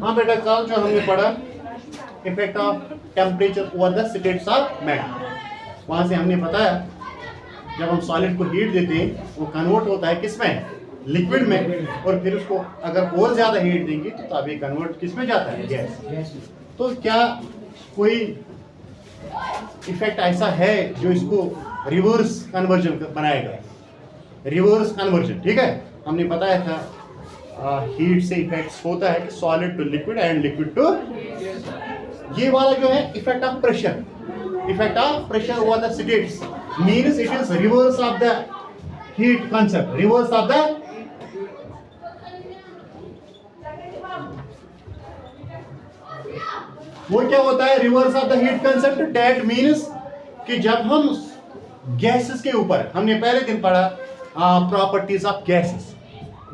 हाँ बेटा, कल जो हमने पढ़ा effect of temperature over the states of matter, वहां से हमने बताया जब हम सॉलिड को हीट देते हैं वो कन्वर्ट होता है किसमें, लिक्विड में, और फिर उसको अगर और ज्यादा हीट देंगे तो अभी कन्वर्ट किसमें जाता है, गैस। तो क्या कोई इफेक्ट ऐसा है जो इसको रिवर्स कन्वर्जन बनाएगा, रिवर्स कन्वर्जन, ठीक है। हमने बताया था हीट से इफेक्ट्स होता है कि solid to liquid and liquid to, ये वाला जो है effect of pressure, effect of pressure over the states means it is reverse of the heat concept, reverse of the, वो क्या होता है reverse of the heat concept, that means कि जब हम गैसेस के ऊपर, हमने पहले दिन पढ़ा प्रॉपर्टीज ऑफ गैसेस,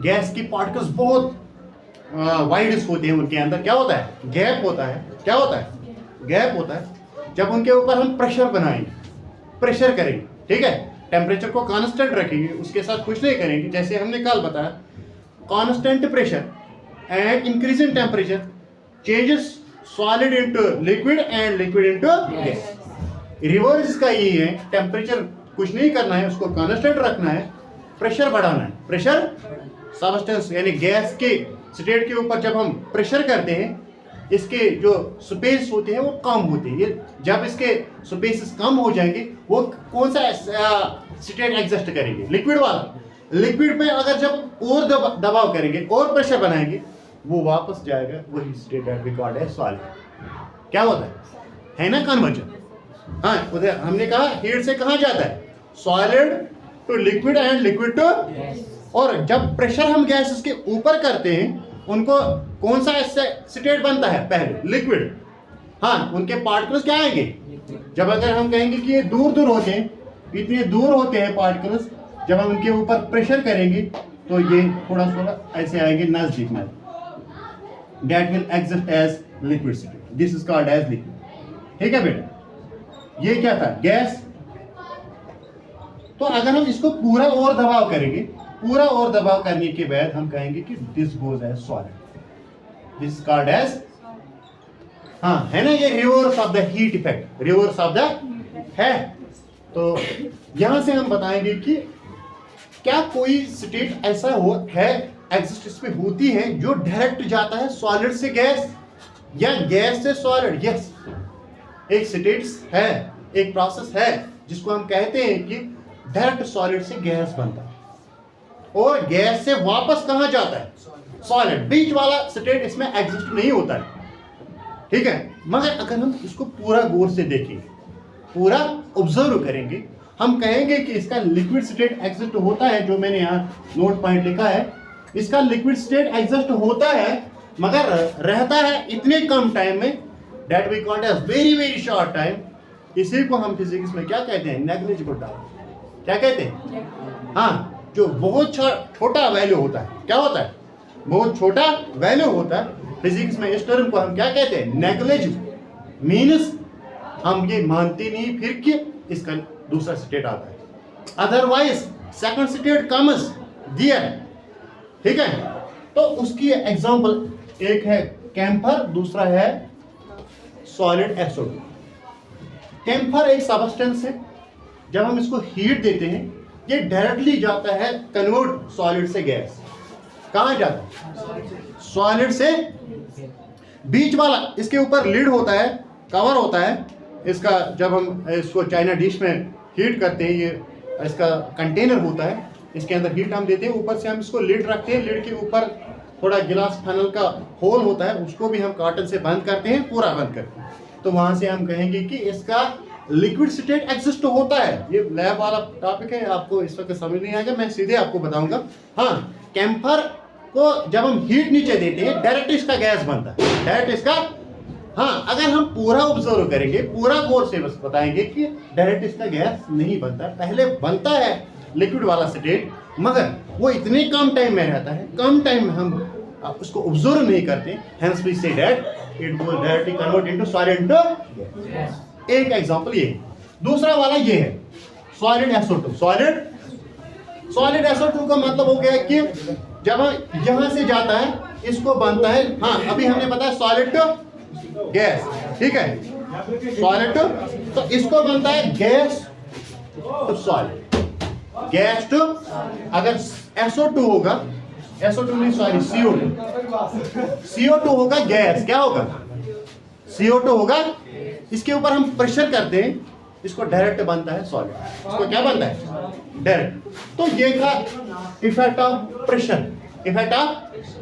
गैस की पार्टिकल्स बहुत वाइड होते हैं, उनके अंदर क्या होता है, गैप होता है, क्या होता है, गैप होता है। जब उनके ऊपर हम प्रेशर बनाएंगे, प्रेशर करेंगे, ठीक है, टेम्परेचर को कांस्टेंट रखेंगे, उसके साथ कुछ नहीं करेंगे, जैसे हमने कल बताया constant pressure and increasing temperature changes solid into liquid and liquid into gas. Reverse का ये है, टेम्परेचर कुछ नहीं करना है, उसको कांस्टेंट रखना है, प्रेशर बढ़ाना है, प्रेशर सब्सटेंस यानी गैस के स्टेट के ऊपर जब हम प्रेशर करते हैं इसके जो स्पेस होते हैं वो कम होते हैं, ये जब इसके स्पेसेस कम हो जाएंगे वो कौन सा स्टेट एग्जिस्ट करेंगे, लिक्विड वाला। लिक्विड में अगर जब और दबाव करेंगे और प्रेशर बनाएंगे वो वापस जाएगा वही state that we called as solid. क्या होता है ना कन्वर्जन। हाँ, उधर हमने कहा हीट से कहाँ जाता है, solid to liquid and liquid to, और जब प्रेशर हम गैसेस के ऊपर करते हैं उनको कौन सा स्टेट बनता है, पहले लिक्विड। हाँ, उनके पार्टिकल्स क्या आएंगे, जब अगर हम कहेंगे कि ये दूर दूर होते हैं, इतने दूर होते हैं पार्टिकल्स, जब हम उनके ऊपर प्रेशर करेंगे तो ये थोड़ा थोड़ा ऐसे आएंगे नजदीक में, that will exist as liquid state, this is called as liquid. ठीक है बेटा, ये क्या था, गैस। तो अगर हम इसको पूरा और दबाव करेंगे, पूरा और दबाव करने के बाद हम कहेंगे कि this goes as solid, this called as, हाँ है ना, ये reverse of the heat effect, reverse of the है। तो यहां से हम बताएंगे कि क्या कोई स्टेट ऐसा हो है एग्जिस्ट इसमें होती है जो डायरेक्ट जाता है सॉलिड से गैस या गैस से सॉलिड। यस, एक स्टेट्स है, एक प्रोसेस है जिसको हम कहते हैं कि डायरेक्ट सॉलिड से गैस बनता है और गैस से वापस कहां जाता है, सॉलिड। बीच वाला स्टेट इसमें एग्जिस्ट नहीं होता है, ठीक है। मगर अगर हम इसको पूरा गौर से देखेंगे, पूरा ऑब्जर्व करेंगे, हम कहेंगे कि इसका लिक्विड स्टेट एग्जिस्ट होता है, जो मैंने यहाँ नोट पॉइंट लिखा है, इसका लिक्विड स्टेट एग्जिस्ट होता है मगर रहता है इतने कम टाइम में, that we called as very very short time. इसी को हम फिजिक्स में क्या कहते हैं, नेग्लिजिबल टाइम। क्या कहते हैं, हाँ, जो बहुत छोटा वैल्यू होता है, क्या होता है, बहुत छोटा वैल्यू होता है। फिजिक्स में इस टर्म को हम क्या कहते हैं, नेग्लिजिबल, मीन्स हम ये मानते नहीं फिर कि इसका दूसरा स्टेट आता है, otherwise second state comes there, ठीक है। तो उसकी एग्जांपल एक है कैम्फर, दूसरा है सॉलिड एसिड। कैम्फर एक सब्सटेंस है, जब हम इसको हीट देते हैं ये डायरेक्टली जाता है कन्वर्ट सॉलिड से गैस। कहाँ जाता है, सॉलिड से, बीच वाला इसके ऊपर लिड होता है, कवर होता है इसका, जब हम इसको चाइना डिश में हीट करते हैं, ये इसका कंटेनर होता है, इसके अंदर हीट हम देते हैं, ऊपर से हम इसको लिड रखते हैं, लिड के ऊपर थोड़ा गिलास फनल का होल होता है, उसको भी हम कॉटन से बंद करते हैं, पूरा बंद करते हैं। तो वहां से हम कहेंगे कि इसका लिक्विड स्टेट एग्जिस्ट होता है। ये लैब वाला टॉपिक है, आपको इस वक्त समझ नहीं आएगा, मैं सीधे आपको बताऊंगा। हाँ, कैम्फर को जब हम हीट नीचे देते हैं डायरेक्ट इसका गैस बनता है, डायरेक्ट इसका, हाँ, अगर हम पूरा ऑब्जर्व करेंगे, पूरा गौर से बस बताएंगे कि डायरेक्ट इसका गैस नहीं बनता, पहले बनता है लिक्विड वाला स्टेट, मगर वो इतने कम टाइम में रहता है, कम टाइम में हम उसको ऑब्जर्व नहीं करते, hence we say that it goes directly convert into solid into gas. एक एग्जांपल ये, दूसरा वाला ये है solid SO2, solid solid SO2 का मतलब हो गया कि जब यहां से जाता है इसको बनता है, हाँ अभी हमने बताया सॉलिड टू गैस, ठीक है, सॉलिड टू, तो इसको बनता है gas to solid, gas to, अगर SO2 होगा, SO2 नहीं सॉरी CO2 होगा गैस, क्या होगा CO2 होगा, इसके ऊपर हम प्रेशर करते हैं, इसको डायरेक्ट बनता है सॉलिड, इसको क्या बनता है डायरेक्ट। तो ये था effect of pressure, effect of,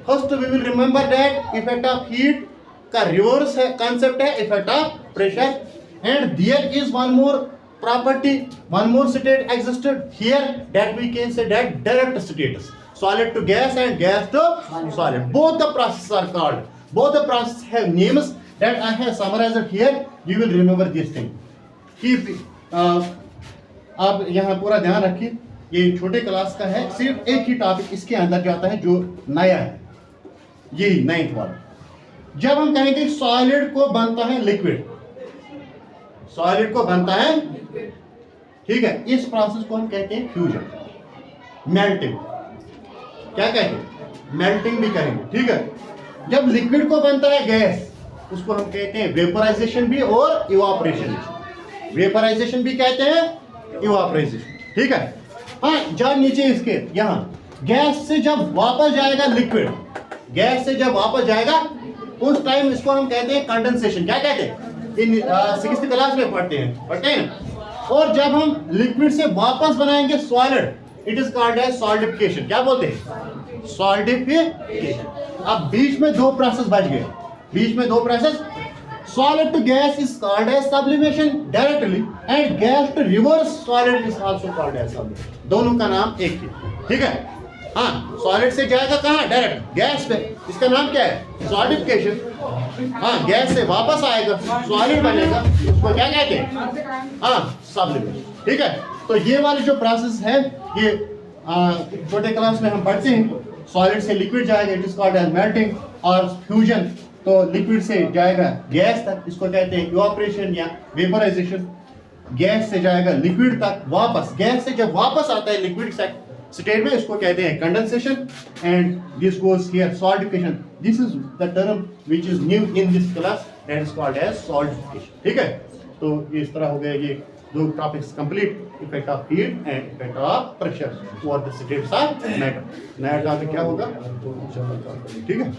first we will remember that effect of heat का रिवर्स है कांसेप्ट है effect of pressure, and there is one more property, one more state existed here that we can say that direct status, solid to gas and gas to solid, both the processes are called, both the processes have names that I have summarized here, you will remember this thing, keep आप यहाँ पूरा ध्यान रखिए, ये छोटे class का है, सिर्फ एक ही टॉपिक इसके अंदर जाता है जो नया है, यही 9th वाला। जब हम कहेंगे सॉलिड को बनता है लिक्विड, सॉलिड को बनता है, ठीक है, इस प्रोसेस को हम कहते हैं फ्यूजन, मेल्टिंग, क्या कहते हैं मेल्टिंग भी कहेंगे, ठीक है। जब लिक्विड को बनता है गैस, उसको हम कहते हैं वेपराइजेशन भी और इवापोरेशन भी, वेपराइजेशन भी कहते हैं, इवापोराइजेशन, ठीक है। हाँ जब नीचे इसके यहाँ गैस से जब वापस जाएगा लिक्विड, गैस से जब वापस जाएगा उस टाइम इसको हम कहते हैं कंडेंसेशन, क्या कहते हैं, इन 6th क्लास में पढ़ते हैं ना। और जब हम लिक्विड से वापस बनाएंगे solid, it is called as solidification, क्या बोलते हैं सॉलिडिफिकेशन। अब बीच में दो प्रोसेस बच गए, बीच में दो process, solid to gas is called as sublimation directly and gas to reverse solid is also called as sublimation, दोनों का नाम एक ही, ठीक है। हाँ सॉलिड से जाएगा कहाँ, डायरेक्ट गैस पे, इसका नाम क्या है सॉलिडिफिकेशन। हाँ गैस से वापस आएगा सॉलिड बनेगा, उसको क्या कहते हैं, हाँ सब्लिमेशन, ठीक है। तो ये वाले जो प्रोसेस है ये छोटे क्लास में हम पढ़ते हैं, सॉलिड से लिक्विड जाएगा it is called as melting, और फ्यूजन तो लिक्विड से जाएगा गैस तक, इसको कहते हैं इवापोरेशन या वेपराइजेशन। गैस से जाएगा लिक्विड तक वापस, गैस से जब वापस आता है लिक्विड स्टेट में, इसको कहते हैं condensation, and this goes here solidification, this is the term which is new in this class, that is called as solidification, ठीक है। तो इस तरह हो गया ये दो topics complete, effect of heat and effect of pressure और द स्टेट्स ऑफ मैटर। नया टॉपिक क्या होगा तो इंशाल्लाह, ठीक है।